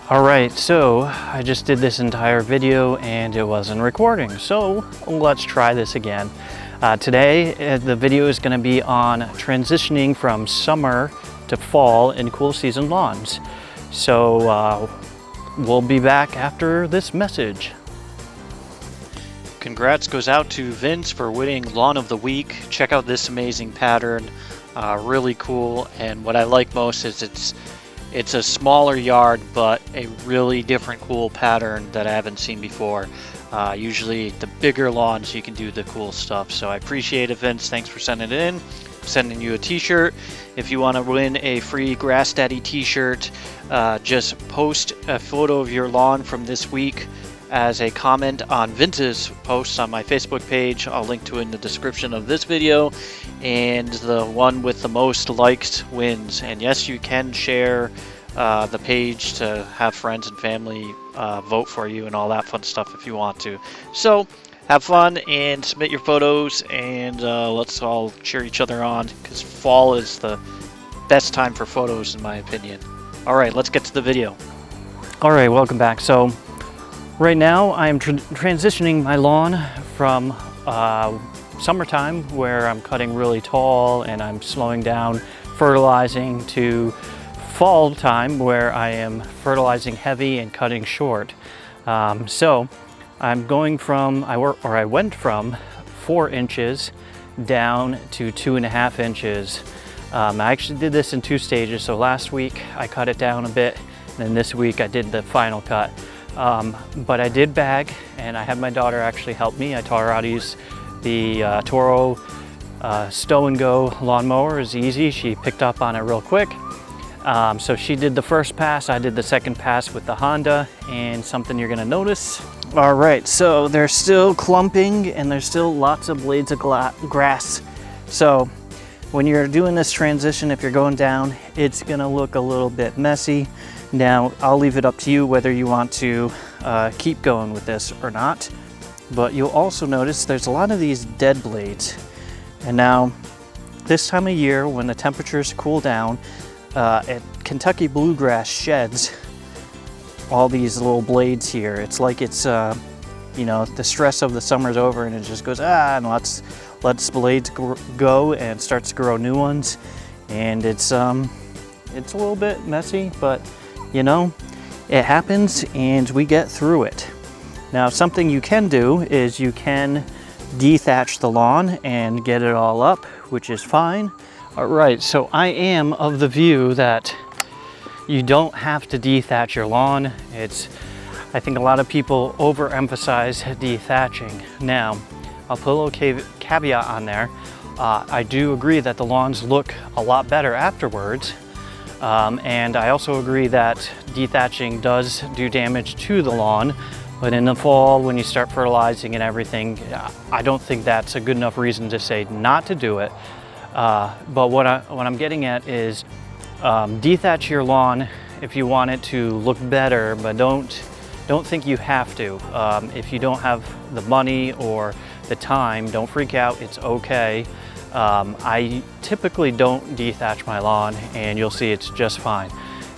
Alright, so I just did this entire video and it wasn't recording, so let's try this again. Today the video is going to be on transitioning from summer to fall in cool season lawns. So we'll be back after this message. Congrats goes out to Vince for winning Lawn of the Week. Check out this amazing pattern, really cool, and what I like most is it's a smaller yard, but a really different cool pattern that I haven't seen before. Usually the bigger lawns you can do the cool stuff. So I appreciate it, Vince. Thanks for sending it in. I'm sending you a t-shirt. If you want to win a free Grass Daddy t-shirt, just post a photo of your lawn from this week as a comment on Vince's posts on my Facebook page. I'll link to it in the description of this video, and the one with the most likes wins. And yes, you can share the page to have friends and family vote for you and all that fun stuff if you want to. So have fun and submit your photos, and let's all cheer each other on, because fall is the best time for photos in my opinion. Alright, let's get to the video. Alright, welcome back. So right now I am transitioning my lawn from summertime, where I'm cutting really tall and I'm slowing down fertilizing, to fall time, where I am fertilizing heavy and cutting short. So I'm going from, I went from 4 inches down to 2.5 inches. I actually did this in 2 stages. So last week I cut it down a bit, and then this week I did the final cut. But I did bag, and I had my daughter actually help me. I taught her how to use the Toro stow and go lawnmower. Is easy. She picked up on it real quick. So she did the first pass, I did the second pass with the Honda, and something you're gonna notice. All right, so they're still clumping and there's still lots of blades of grass. So when you're doing this transition, if you're going down, it's gonna look a little bit messy. Now, I'll leave it up to you whether you want to keep going with this or not. But you'll also notice there's a lot of these dead blades. And now, this time of year, when the temperatures cool down, Kentucky bluegrass sheds all these little blades here. It's like it's, you know, the stress of the summer's over, and it just goes, and lets blades go and starts to grow new ones. And it's a little bit messy, but you know, it happens and we get through it. Now, something you can do is you can dethatch the lawn and get it all up, which is fine. All right, so I am of the view that you don't have to dethatch your lawn. I think a lot of people overemphasize dethatching. Now, I'll put a little caveat on there. I do agree that the lawns look a lot better afterwards. And I also agree that dethatching does do damage to the lawn, but in the fall when you start fertilizing and everything, I don't think that's a good enough reason to say not to do it. But what I'm getting at is dethatch your lawn if you want it to look better, but don't think you have to. If you don't have the money or the time, don't freak out, it's okay. I typically don't dethatch my lawn, and you'll see it's just fine.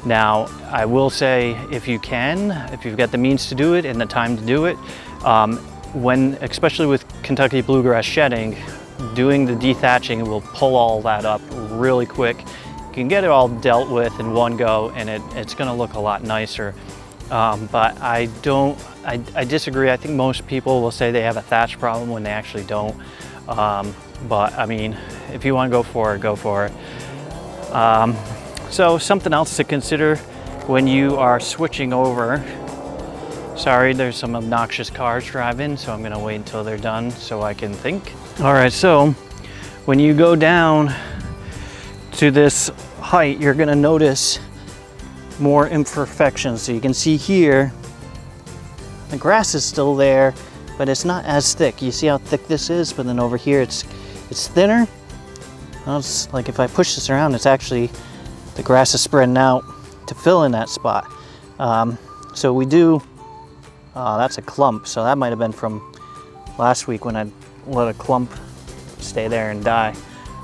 Now, I will say, if you've got the means to do it and the time to do it, especially with Kentucky bluegrass shedding, doing the dethatching will pull all that up really quick. You can get it all dealt with in one go, and it's going to look a lot nicer. But I disagree. I think most people will say they have a thatch problem when they actually don't. But I mean, if you want to go for it, go for it. So something else to consider when you are switching over. Sorry, there's some obnoxious cars driving, so I'm gonna wait until they're done so I can think. All right, so when you go down to this height, you're gonna notice more imperfections. So you can see here, the grass is still there, but it's not as thick. You see how thick this is, but then over here it's thinner. Well, it's like if I push this around, it's actually, the grass is spreading out to fill in that spot. So we do, that's a clump, so that might have been from last week when I let a clump stay there and die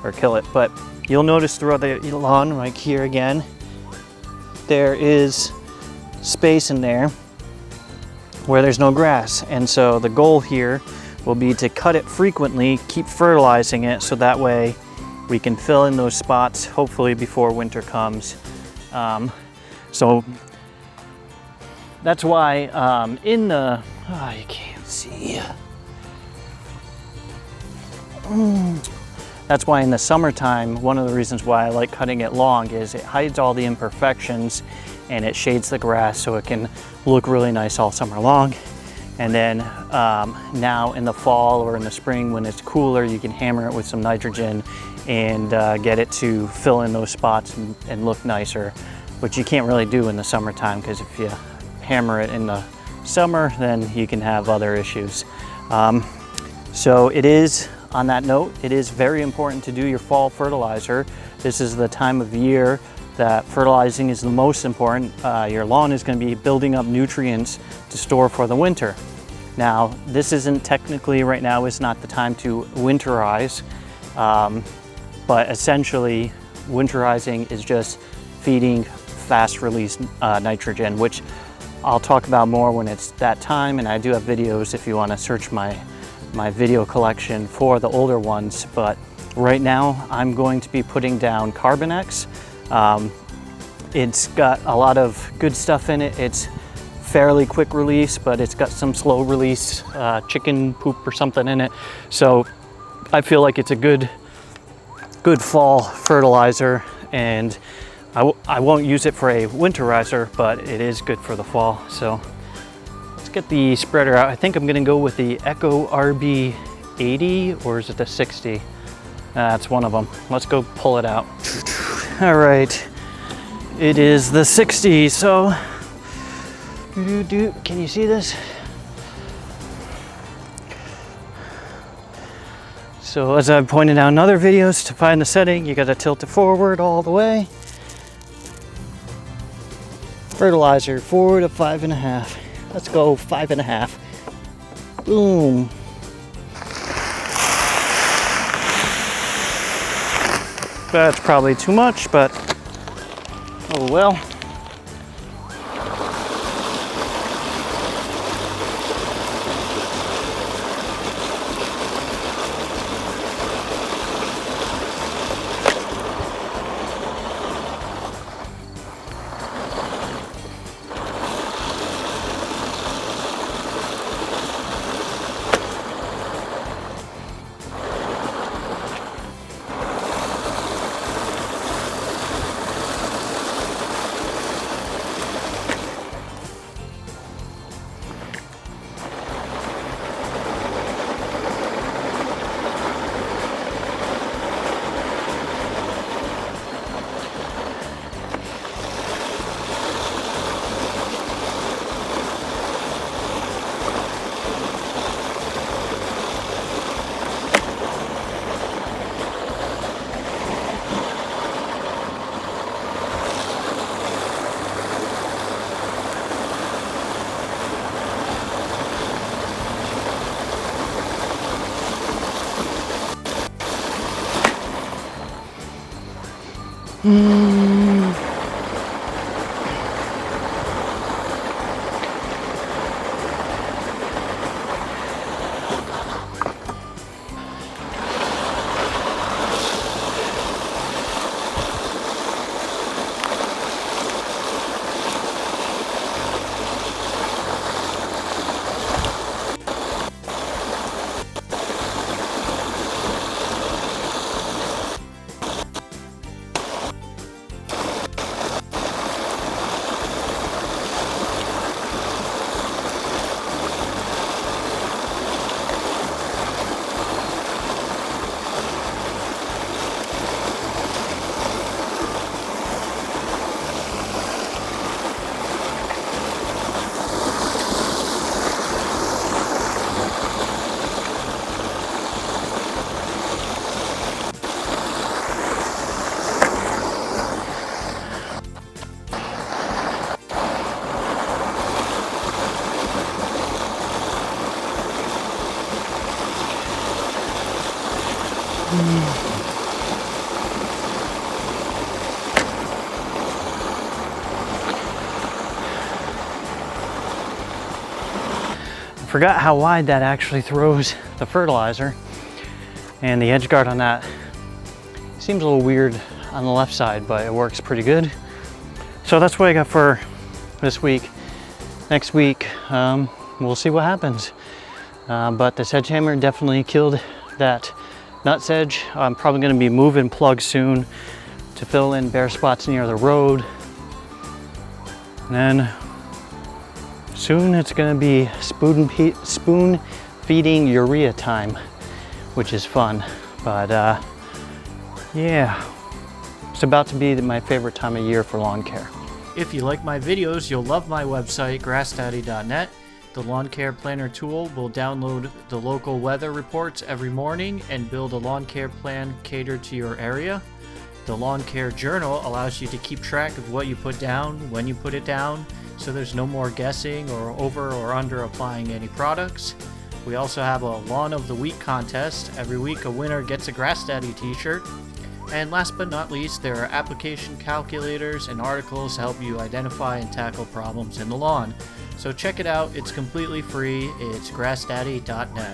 or kill it. But you'll notice throughout the lawn right here again, there is space in there where there's no grass. And so the goal here will be to cut it frequently, keep fertilizing it, so that way we can fill in those spots, hopefully before winter comes. So that's why you can't see. That's why in the summertime, one of the reasons why I like cutting it long is it hides all the imperfections and it shades the grass so it can look really nice all summer long. And then now in the fall or in the spring when it's cooler, you can hammer it with some nitrogen and get it to fill in those spots and look nicer, which you can't really do in the summertime, because if you hammer it in the summer, then you can have other issues. So it is, on that note, it is very important to do your fall fertilizer. This is the time of year that fertilizing is the most important. Your lawn is going to be building up nutrients to store for the winter. Now, this isn't technically, right now is not the time to winterize, but essentially winterizing is just feeding fast release nitrogen, which I'll talk about more when it's that time, and I do have videos if you want to search my video collection for the older ones. But right now I'm going to be putting down Carbonex. It's got a lot of good stuff in it. It's fairly quick release, but it's got some slow release chicken poop or something in it. So I feel like it's a good fall fertilizer, and I won't use it for a winterizer, but it is good for the fall. So let's get the spreader out. I think I'm gonna go with the Echo RB 80, or is it the 60? That's one of them. Let's go pull it out. All right, it is the 60, so can you see this? So as I've pointed out in other videos, to find the setting, you gotta tilt it forward all the way. Fertilizer 4 to 5.5. Let's go 5.5. Boom. That's probably too much, but oh well. Forgot how wide that actually throws the fertilizer, and the edge guard on that seems a little weird on the left side, but it works pretty good. So that's what I got for this week. Next week, we'll see what happens. But the sledgehammer definitely killed that nut sedge. I'm probably going to be moving plugs soon to fill in bare spots near the road. And then soon it's going to be spoon feeding urea time, which is fun. But yeah, it's about to be my favorite time of year for lawn care. If you like my videos, you'll love my website, grassdaddy.net. The lawn care planner tool will download the local weather reports every morning and build a lawn care plan catered to your area. The lawn care journal allows you to keep track of what you put down, when you put it down, so there's no more guessing or over or under applying any products. We also have a Lawn of the Week contest. Every week a winner gets a Grass Daddy t-shirt. And last but not least, there are application calculators and articles to help you identify and tackle problems in the lawn. So check it out, it's completely free, it's grassdaddy.net.